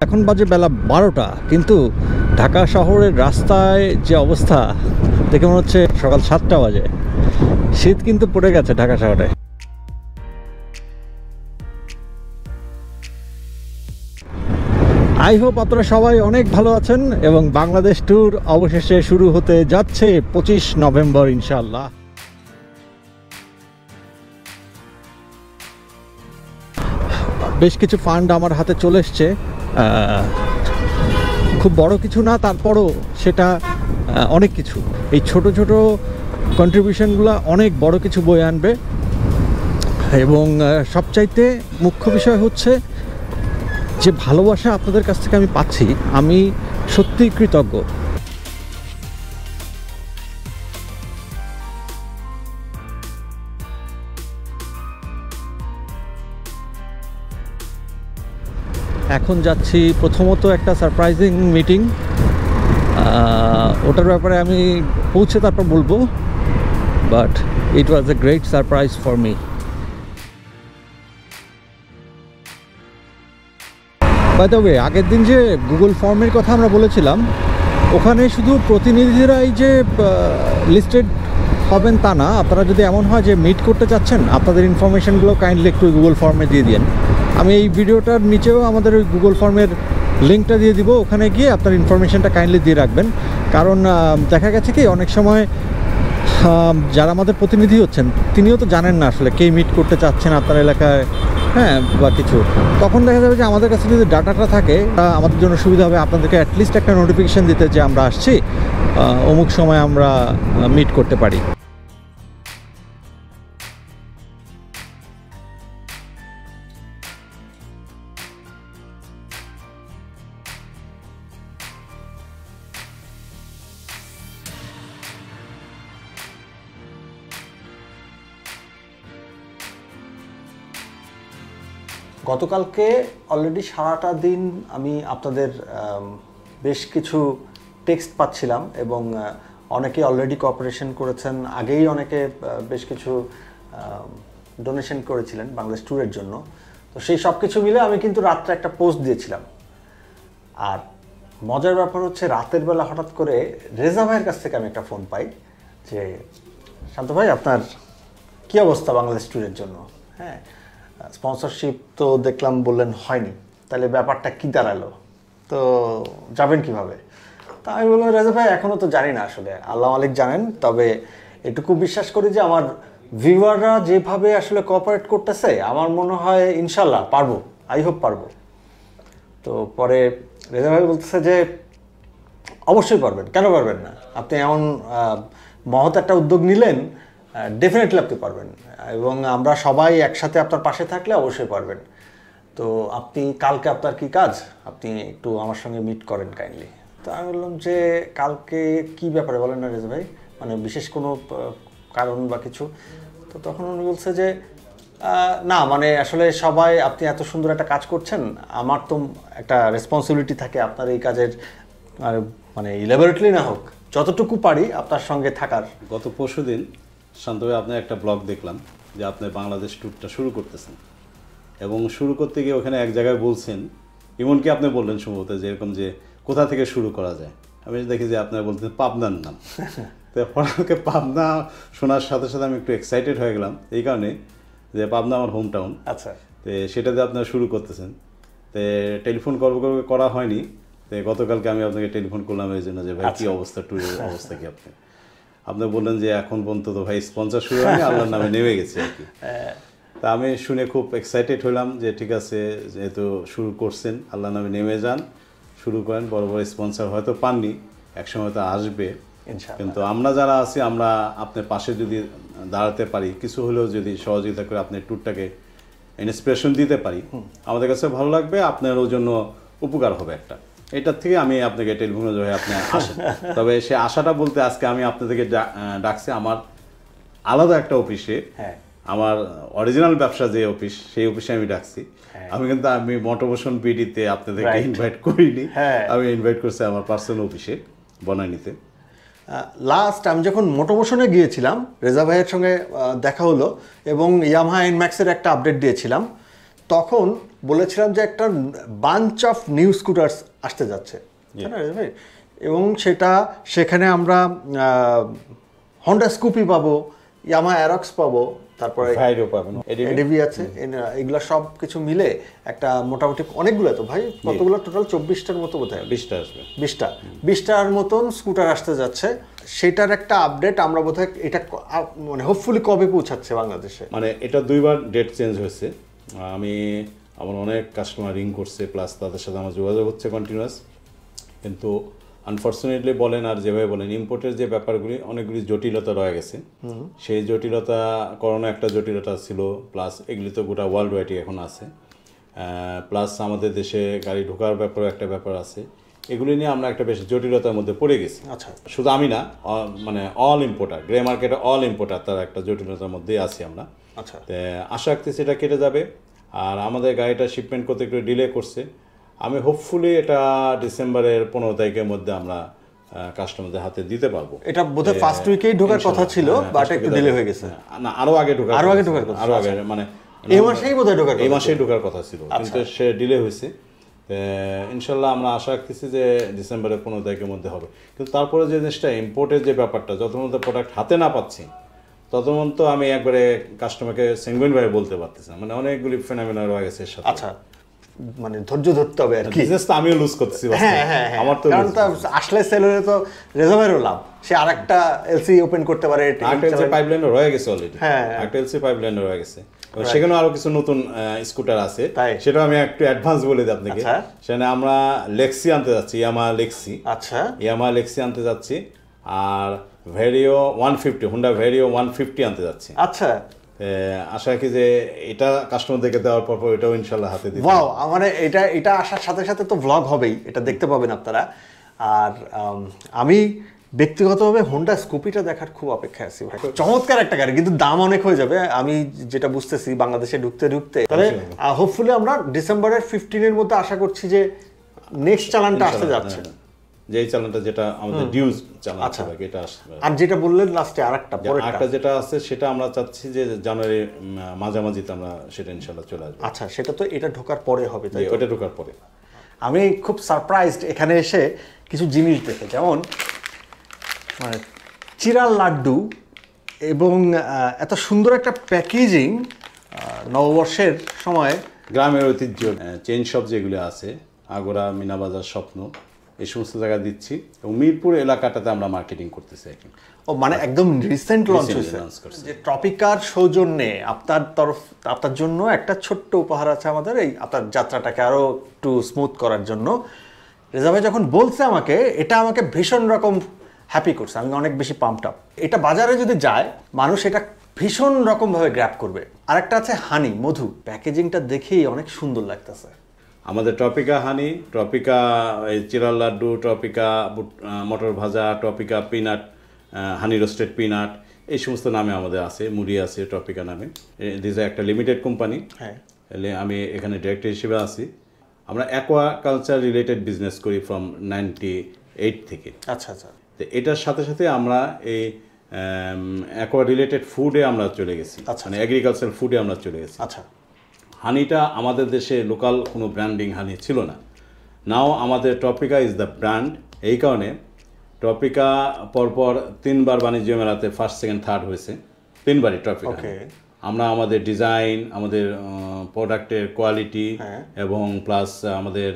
এখন বাজে বেলা 12টা, কিন্তু ঢাকা শহরের রাস্তায় যে অবস্থা দেখে মনে হচ্ছে সকাল 7টা বাজে। শীত কিন্তু পড়ে গেছে ঢাকা শহরে। আই হোপ আপনারা সবাই অনেক ভালো আছেন এবং বাংলাদেশ ট্যুর অবশেষে শুরু হতে যাচ্ছে 25 নভেম্বর ইনশাআল্লাহ। বেশ কিছু ফান্ড আমার হাতে চলে এসছে, খুব বড় কিছু না, তারপরও সেটা অনেক কিছু। এই ছোট ছোট কন্ট্রিবিউশনগুলো অনেক বড় কিছু বয়ে আনবে এবং সবচাইতে মুখ্য বিষয় হচ্ছে যে ভালোবাসা আপনাদের কাছ থেকে আমি পাচ্ছি, আমি সত্যিই কৃতজ্ঞ। এখন যাচ্ছি প্রথমত একটা সারপ্রাইজিং মিটিং, ওটার ব্যাপারে আমি পৌঁছে তারপর বলবো, but it was a great surprise for me. By the way, আগের দিন যে গুগল ফর্মের কথা আমরা বলেছিলাম, ওখানে শুধু প্রতিনিধিরাই যে লিস্টেড হবেন তা না। আপনারা যদি এমন হয় যে মিট করতে চাচ্ছেন, আপনাদের ইনফরমেশনগুলো কাইন্ডলি একটু গুগল ফর্মে দিয়ে দিন। আমি এই ভিডিওটার নিচেও আমাদের ওই গুগল ফর্মের লিঙ্কটা দিয়ে দিব, ওখানে গিয়ে আপনার ইনফরমেশনটা কাইন্ডলি দিয়ে রাখবেন। কারণ দেখা গেছে কি অনেক সময় যারা আমাদের প্রতিনিধি হচ্ছেন তিনিও তো জানেন না আসলে কে মিট করতে চাচ্ছেন আপনার এলাকায়, হ্যাঁ, বা কিছু। তখন দেখা যাবে যে আমাদের কাছে যদি ডাটাটা থাকে আমাদের জন্য সুবিধা হবে আপনাদেরকে অ্যাটলিস্ট একটা নোটিফিকেশান দিতে যে আমরা আসছি, অমুক সময় আমরা মিট করতে পারি। গতকালকে অলরেডি সারাটা দিন আমি আপনাদের বেশ কিছু টেক্সট পাচ্ছিলাম এবং অনেকে অলরেডি কোঅপারেশন করেছেন, আগেই অনেকে বেশ কিছু ডোনেশন করেছিলেন বাংলাদেশ ট্যুরের জন্য। তো সেই সব কিছু মিলে আমি কিন্তু রাত্রে একটা পোস্ট দিয়েছিলাম। আর মজার ব্যাপার হচ্ছে রাতের বেলা হঠাৎ করে রেজা ভাইয়ের কাছ থেকে আমি একটা ফোন পাই যে, শান্ত ভাই আপনার কী অবস্থা বাংলাদেশ ট্যুরের জন্য? হ্যাঁ, স্পন্সরশিপ তো দেখলাম বললেন হয়নি, তাহলে ব্যাপারটা কী দাঁড়ালো, তো যাবেন কিভাবে? তা আমি বললাম, রেজা ভাই এখনও তো জানি না, আসলে আল্লাহ মালিক জানেন, তবে এটুকু বিশ্বাস করি যে আমার ভিউয়াররা যেভাবে আসলে কোঅপারেট করতেছে আমার মনে হয় ইনশাল্লাহ পারবো, আই হোপ পারবো। তো পরে রেজা ভাই বলতেছে যে অবশ্যই পারবেন, কেন পারবেন না, আপনি এমন মহৎ একটা উদ্যোগ নিলেন, ডেফিনেটলি আপনি পারবেন এবং আমরা সবাই একসাথে আপনার পাশে থাকলে অবশ্যই পারবেন। তো আপনি কালকে আপনার কি কাজ, আপনি একটু আমার সঙ্গে মিট করেন কাইন্ডলি। তো আমি বললাম যে কালকে কি ব্যাপারে বলেন না রেজা ভাই, মানে বিশেষ কোনো কারণ বা কিছু? তো তখন উনি বলছে যে না, মানে আসলে সবাই, আপনি এত সুন্দর একটা কাজ করছেন, আমার তো একটা রেসপন্সিবিলিটি থাকে আপনার এই কাজের, মানে ইলাবোরেটলি না হোক যতটুকু পারি আপনার সঙ্গে থাকার। গত পরশুদিন শান্তভাই আপনার একটা ব্লগ দেখলাম যে আপনি বাংলাদেশ ট্যুরটা শুরু করতেছেন এবং শুরু করতে গিয়ে ওখানে এক জায়গায় বলছেন, এমনকি আপনি বললেন সম্ভবত যে এরকম যে কোথা থেকে শুরু করা যায়। আমি দেখি যে আপনারা বলতেন পাবনার নাম। তো হঠাৎ পাবনা শোনার সাথে সাথে আমি একটু এক্সাইটেড হয়ে গেলাম, এই কারণে যে পাবনা আমার হোম টাউন। আচ্ছা, তো সেটাতে আপনারা শুরু করতেছেন। তো টেলিফোন করা হয়নি, তো গতকালকে আমি আপনাকে টেলিফোন করলাম এই জন্য যে ভাই কী অবস্থা, ট্যুরের অবস্থা কি? আপনি বললেন যে এখন পর্যন্ত তো ভাই স্পন্সর শুরু হয়নি, আল্লাহর নামে নেমে গেছে আর কি। তা আমি শুনে খুব এক্সাইটেড হলাম যে ঠিক আছে, যেহেতু শুরু করছেন আল্লাহর নামে নেমে যান, শুরু করেন। বড় বড় স্পন্সর হয়তো পাননি, একসময় তো আসবে, কিন্তু আমরা যারা আছি আমরা আপনার পাশে যদি দাঁড়াতে পারি, কিছু হলেও যদি সহযোগিতা করে আপনার ট্যুরটাকে ইন্সপিরেশন দিতে পারি, আমাদের কাছে ভালো লাগবে, আপনারও জন্য উপকার হবে একটা। এটার থেকে আমি আপনাকে টেলিফোনে হয়ে আপনি আসেন। তবে সে আশাটা বলতে আজকে আমি আপনাদেরকে ডাকছি আমার আলাদা একটা অফিসে, আমার অরিজিনাল ব্যবসা যে অফিস, সেই অফিসে আমি ডাকছি। আমি কিন্তু মোটোমোশন বিডিতে আপনাদেরকে ইনভাইট করিনি, আমি ইনভাইট করছি আমার পার্সোনাল অফিসে বনানীতে। লাস্ট আমি যখন মোটোমোশনে গিয়েছিলাম, রেজা ভাইয়ের সঙ্গে দেখা হলো এবং ইয়ামাহা এনম্যাক্সের একটা আপডেট দিয়েছিলাম। তখন বলেছিলাম যে একটা বাঞ্চ অফ নিউ স্কুটার্স আসতে যাচ্ছে, এবং সেখানে আমরা হন্ডা স্কুপি পাবো, ইয়ামা অ্যারক্স পাবো, তারপরে এডিভি আছে, এগুলো সব কিছু মিলে একটা মোটামুটি অনেকগুলো, তো ভাই কতগুলো টোটাল 24টার মতো বোধ হয়, 20টার মতন স্কুটার আসতে যাচ্ছে। সেটার একটা আপডেট আমরা বোধহয় এটা মানে হোপফুলি কবে পৌঁছাচ্ছে বাংলাদেশে? মানে এটা 2বার ডেট চেঞ্জ হয়েছে। আমার অনেক কাস্টমার রিং করছে, প্লাস তাদের সাথে আমার যোগাযোগ হচ্ছে কন্টিনিউয়াস, কিন্তু আনফর্চুনেটলি বলেন আর যেভাবে বলেন ইম্পোর্টের যে ব্যাপারগুলি অনেকগুলি জটিলতা রয়ে গেছে। সেই জটিলতা, করোনা একটা জটিলতা ছিল, প্লাস এগুলি তো গোটা ওয়ার্ল্ড ওয়াইডই এখন আছে, প্লাস আমাদের দেশে গাড়ি ঢোকার ব্যাপারে একটা ব্যাপার আছে। এগুলি নিয়ে আমরা একটা বেশ জটিলতার মধ্যে পড়ে গেছি। আচ্ছা, শুধু আমি না, মানে অল ইম্পোর্টার, গ্রে মার্কেটে অল ইম্পোর্টার তার একটা জটিলতার মধ্যেই আছি আমরা। আচ্ছা, আশা রাখতেছি এটা কেটে যাবে। আর আমাদের গাড়িটা শিপমেন্ট করতে একটু ডিলে করছে। আমি হোপফুলি এটা ডিসেম্বরের 15 তারিখের মধ্যে আমরা কাস্টমারদের হাতে দিতে পারবো। এটা বোধহয় ফার্স্ট উইকেই ঢোকার কথা ছিল, বাট একটু ডিলে হয়ে গেছে। না, আরো আগে ঢোকার মানে এই মাসেই বোধহয় ঢোকার কথা ছিল, কিন্তু সে ডিলে হয়েছে। ইনশাল্লাহ আমরা আশা রাখতেছি যে ডিসেম্বরের 15 তারিখের মধ্যে হবে। কিন্তু তারপরে যে জিনিসটা ইম্পোর্টের যে ব্যাপারটা, যত মধ্যে প্রোডাক্ট হাতে না পাচ্ছি ততক্ষণ তো আমি একবারে কাস্টমারকে সেঙ্গুইন ভাবে বলতে পারতেছি না, মানে অনেকগুলি ফেনোমেনা রয়ে গেছে সাথে। আচ্ছা, মানে ধৈর্য ধরতে হবে আর কি। বিজনেস তো আমিও লুজ করতেছি। আমার তো আসলে সেল হলে তো রেজা ভাইয়েরও লাভ, সে আরেকটা এলসি ওপেন করতে পারে। আরেকটা এলসি পাইপলাইন রয়ে গেছে অলরেডি, একটা এলসি পাইপলাইন রয়ে গেছে। সেখানেও আরো কিছু নতুন স্কুটার আছে, সেটা আমি একটু অ্যাডভান্স বলে দিই আপনাকে। সেখানে আমরা লেক্সি আনতে যাচ্ছি, ইয়ামা লেক্সি। আচ্ছা, ইয়ামা লেক্সি আনতে যাচ্ছি, আর ভেরিও 150, হোন্ডা ভেরিও 150 আনতে যাচ্ছি। আচ্ছা, আশা রাখি যে এটা কাস্টমারদেরকে দেওয়ার পর এটাও ইনশাল্লাহ হাতে দিই। ওয়াও, মানে এটা আসার সাথে সাথে তো ভ্লগ হবেই, এটা দেখতে পাবেন আপনারা। আর আমি ব্যক্তিগতভাবে হোন্ডা স্কুপিটা দেখার খুব অপেক্ষায় আছি ভাই। চমৎকার একটা গাড়ি, কিন্তু দাম অনেক হয়ে যাবে আমি যেটা বুঝতেছি বাংলাদেশে ঢুকতে তবে হোপফুলি আমরা ডিসেম্বরের 15-এর মধ্যে আশা করছি যে নেক্সট চালানটা আসতে যাচ্ছে, যে চালানটা যেটা আমাদের ডিউজ চালান আছে এটা আসবে। আর যেটা বললেন লাস্টে আরেকটা যেটা আছে সেটা আমরা চাচ্ছি যে জানুয়ারি মাঝামাঝিতে আমরা সেটা ইনশাআল্লাহ চলে আসবে। আচ্ছা, সেটা তো এটা ঢোকার পরে হবে, তাই ওটা ঢোকার পরে। আমি খুব সারপ্রাইজড এখানে এসে কিছু জিনিস দেখে, যেমন মানে চিরাল লাড্ডু এবং এত সুন্দর একটা প্যাকেজিং নববর্ষের সময়। গ্রামের ঐতিহ্য চেইন শপ যেগুলো আছে, আগোরা, মিনাবাজার, স্বপ্ন, এই সমস্ত জায়গা দিচ্ছি, এবং মিরপুর এলাকাটাতে আমরা মার্কেটিং করতেছি এখন। ও মানে একদম রিসেন্ট লঞ্চ হয়েছে, যে ট্রপিকার সৌজন্যে আপনার জন্য একটা ছোট্ট উপহার আছে আমাদের, এই আপনার যাত্রাটাকে আরো একটু স্মুথ করার জন্য। রেজা ভাই যখন বলছে আমাকে, এটা আমাকে ভীষণ রকম হ্যাপি করছে, আমি অনেক বেশি পাম্পড আপ। এটা বাজারে যদি যায় মানুষ এটা ভীষণ রকমভাবে গ্র্যাব করবে। আরেকটা আছে হানি, মধু, প্যাকেজিংটা দেখেই অনেক সুন্দর লাগতেছে। আমাদের ট্রপিকা হানি, ট্রপিকা চিরাল লাড্ডু, ট্রপিকা মটর ভাজা, Tropica peanut, honey roasted peanut, এই সমস্ত নামে আমাদের আছে, মুড়ি আছে ট্রপিকা নামে। দিস একটা লিমিটেড কোম্পানি, আমি এখানে ডিরেক্টর হিসেবে আছি। আমরা অ্যাকোয়াকালচার রিলেটেড বিজনেস করি ফ্রম 98 থেকে। আচ্ছা আচ্ছা, তো এটার সাথে সাথে আমরা এই অ্যাকোয়া রিলেটেড ফুডে আমরা চলে গেছি, মানে এগ্রিকালচার ফুডে আমরা চলে গেছি। আচ্ছা, হানিটা আমাদের দেশে লোকাল কোনো ব্র্যান্ডিং হানি ছিল না, নাও আমাদের ট্রপিকা ইজ দ্য ব্র্যান্ড। এই কারণে ট্রপিকা পরপর 3বার বাণিজ্য মেলাতে ফার্স্ট, সেকেন্ড, থার্ড হয়েছে, 3বারই ট্রপিকা। আমরা আমাদের ডিজাইন, আমাদের প্রোডাক্টের কোয়ালিটি এবং প্লাস আমাদের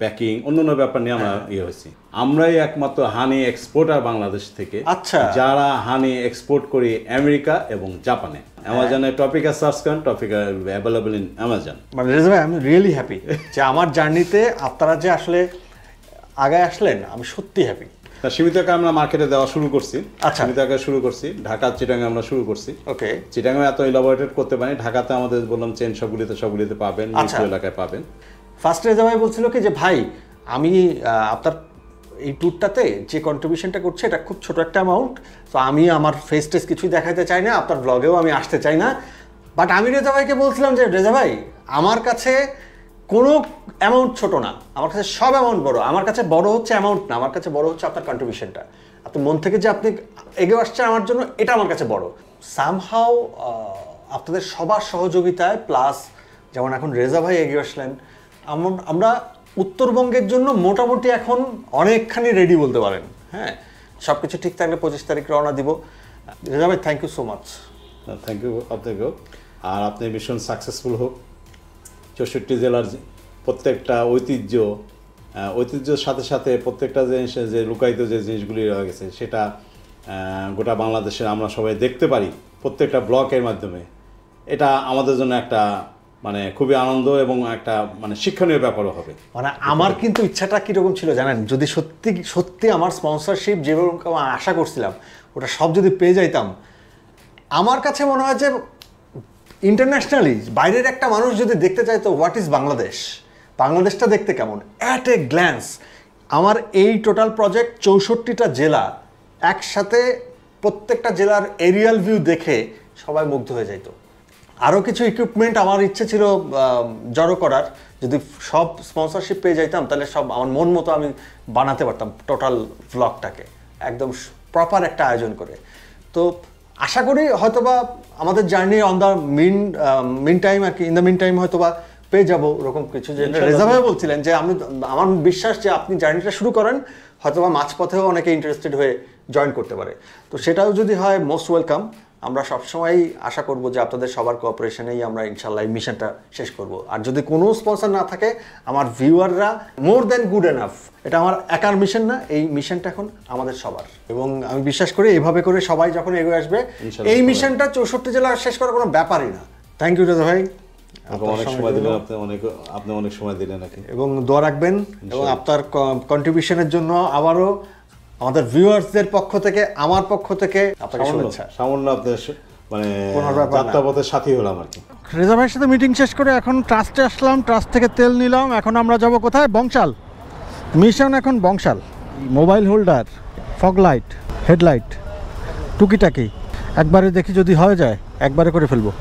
প্যাকিং, অন্যান্য ব্যাপার নিয়ে আমরা হয়েছি। আমরাই একমাত্র হানি এক্সপোর্টার বাংলাদেশ থেকে, যারা হানি এক্সপোর্ট করি আমেরিকা এবং জাপানে। অ্যামাজনে ট্রপিকা সার্চ করেন, ট্রপিকা অ্যাভেলেবল ইন অ্যামাজন। মানে রেজা ভাই, আমি রিয়েলি হ্যাপি যে আমার জার্নিতে আপনারা যে আসলে আগে আসলেন, আমি সত্যি হ্যাপি। সীমিত আকারে আমরা মার্কেটে দেওয়া শুরু করছি, সীমিত আকারে শুরু করছি। ঢাকা, চিটাগাং আমরা শুরু করছি। ওকে, চিটাগাং এত ইলাবোরেটেড করতে পারি, ঢাকাতে আমাদের বললাম চেন সবগুলিতে পাবেন, মিরপুর এলাকায় পাবেন। ফার্স্ট রেজা ভাই বলছিল কি যে ভাই, আমি আপনার এই ট্যুরটাতে যে কন্ট্রিবিউশনটা করছে এটা খুব ছোট একটা অ্যামাউন্ট, তো আমি আমার ফেস টেস কিছুই দেখাতে চাই না, আপনার ব্লগেও আমি আসতে চাই না। বাট আমি রেজা ভাইকে বলছিলাম যে রেজা ভাই, আমার কাছে কোনো অ্যামাউন্ট ছোট না, আমার কাছে সব অ্যামাউন্ট বড়। আমার কাছে বড় হচ্ছে অ্যামাউন্ট না, আমার কাছে বড় হচ্ছে আপনার কন্ট্রিবিউশনটা। আপনি মন থেকে যে আপনি এগিয়ে আসছেন আমার জন্য, এটা আমার কাছে বড়। সামহাও আপনাদের সবার সহযোগিতায় প্লাস যেমন এখন রেজা ভাই এগিয়ে আসলেন, আমরা উত্তরবঙ্গের জন্য মোটামুটি এখন অনেকখানি রেডি বলতে পারেন। হ্যাঁ, সব কিছু ঠিক থাকলে 25 তারিখ রওনা দিব। রেজা ভাই thank you so much. Thank you আপনাকেও। আর আপনি মিশন সাকসেসফুল হোক। 64 জেলার প্রত্যেকটা ঐতিহ্যের সাথে সাথে প্রত্যেকটা জিনিস যে লুকায়িত যে জিনিসগুলি রয়ে গেছে সেটা গোটা বাংলাদেশে আমরা সবাই দেখতে পারি প্রত্যেকটা ব্লকের মাধ্যমে। এটা আমাদের জন্য একটা মানে খুবই আনন্দ এবং একটা মানে শিক্ষণীয় ব্যাপারও হবে। মানে আমার কিন্তু ইচ্ছাটা কীরকম ছিল জানেন, যদি সত্যি আমার স্পন্সরশিপ যেরকম আশা করছিলাম ওটা সব যদি পেয়ে যাইতাম, আমার কাছে মনে হয় যে ইন্টারন্যাশনালি বাইরের একটা মানুষ যদি দেখতে চায় তো হোয়াট ইজ বাংলাদেশটা দেখতে কেমন অ্যাট এ গ্ল্যান্স। আমার এই টোটাল প্রজেক্ট 64টা জেলা একসাথে, প্রত্যেকটা জেলার এরিয়াল ভিউ দেখে সবাই মুগ্ধ হয়ে যাইত। আরও কিছু ইকুইপমেন্ট আমার ইচ্ছে ছিল জড়ো করার, যদি সব স্পন্সরশিপ পেয়ে যাইতাম তাহলে সব আমার মন মতো আমি বানাতে পারতাম টোটাল ভ্লগটাকে একদম প্রপার একটা আয়োজন করে। তো আশা করি হয়তোবা আমাদের journey on the meantime আর কি, ইন দ্য মিন টাইম হয়তোবা পেয়ে যাবো ওরকম কিছু। যে রেজা ভাই বলছিলেন যে আমার বিশ্বাস যে আপনি জার্নিটা শুরু করেন হয়তোবা মাঝপথেও অনেকে ইন্টারেস্টেড হয়ে জয়েন করতে পারে। তো সেটাও যদি হয় মোস্ট ওয়েলকাম। আমরা সবসময় আশা করব যে আপনাদের সবার কোঅপারেশনেই আমরা ইনশাল্লাহ এই মিশনটা শেষ করব। আর যদি কোনো স্পন্সর না থাকে, আমার ভিউয়াররা মোর দ্যান গুড এনাফ। এটা আমার একার মিশন না, এই মিশনটা এখন আমাদের সবার। এবং আমি বিশ্বাস করি এইভাবে করে সবাই যখন এগিয়ে আসবে এই মিশনটা 64 জেলা শেষ করার কোনো ব্যাপারই না। থ্যাংক ইউ রেজা ভাই, অনেক সময় দিলেন, আপনি অনেক সময় দিলেন নাকি, এবং দোয়া রাখবেন। এবং আপনার কন্ট্রিবিউশনের জন্য আবারও আমাদের ভিউয়ার্সদের পক্ষ থেকে, আমার পক্ষ থেকে আপনাকে শুভেচ্ছা। সামান্য আপনাদের মানে যাত্রাপথের সাথী হলাম আর কি। রেজা ভাইয়ের সাথে মিটিং শেষ করে এখন ট্রাস্টে আসলাম, ট্রাস্ট থেকে তেল নিলাম। এখন আমরা যাব কোথায়? বংশাল। মিশন এখন Bangshal. Mobile holder, fog light, headlight, টুকিটাকি একবারে দেখি যদি হয়ে যায় একবারে করে ফেলবো।